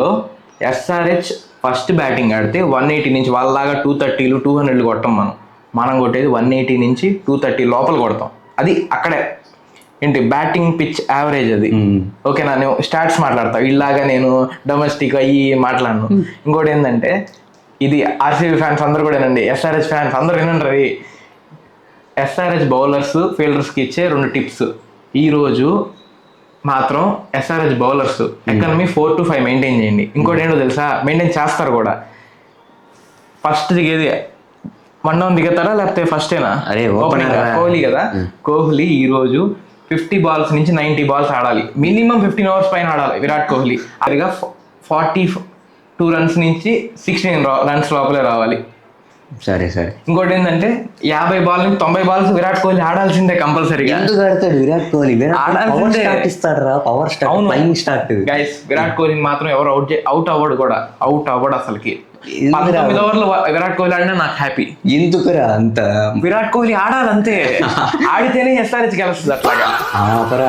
లో SRH first batting ఆడితే 180 నుంచి వాళ్ళలాగా 230లు 200లు కొట్టం. మనం కొట్టేది 180 నుంచి 230 లోపల కొడతాం. అది అక్కడే ఏంటి బ్యాటింగ్ పిచ్ యావరేజ్ అది. ఓకేనా, నేను స్టాట్స్ మాట్లాడతా, ఇలాగా నేను డొమెస్టిక్ అయ్యి మాట్లాడను. ఇంకోటి ఏంటంటే ఇది ఆర్సీబీ ఫ్యాన్స్ అందరూ కూడా వినండి, ఎస్ఆర్హెచ్ ఫ్యాన్స్ అందరూ వినండి. ఎస్ఆర్హెచ్ బౌలర్స్ ఫీల్డర్స్కి ఇచ్చే 2 టిప్స్. ఈరోజు మాత్రం SRH bowlers economy 4 to 5 maintain చేయండి. ఇంకోటి ఏంటో తెలుసా, మెయింటైన్ చేస్తారు కూడా. ఫస్ట్ దిగేది వన్ డౌన్ దిగుతారా లేకపోతే ఫస్టేనా? ఓపెనింగ్ కోహ్లీ కదా, కోహ్లీ ఈరోజు 50 balls నుంచి 90 balls ఆడాలి. మినిమం 15 overs పైన ఆడాలి విరాట్ కోహ్లీ. అదిగా 42 runs నుంచి 16 runs లోపలే రావాలి. సరే. ఇంకోటి ఏంటంటే 50 balls నుంచి 90 balls విరాట్ కోహ్లీ ఆడాల్సిందే కంపల్సరీగా. ఎందుకు ఆడతాడు విరాట్ కోహ్లీ? ఆడాల్సిందే. పవర్ స్టార్ట్ గైస్, విరాట్ కోహ్లీని మాత్రం ఎవరు అవుట్ అవ్వడు అసలుకి. 19 ఓవర్లు విరాట్ కోహ్లీ ఆడినా నాకు హ్యాపీ. ఎందుకురా అంత? విరాట్ కోహ్లీ ఆడాలంతే, ఆడితేనే ఎస్ఆర్హెచ్ గెలుస్తుంది. అట్లాగా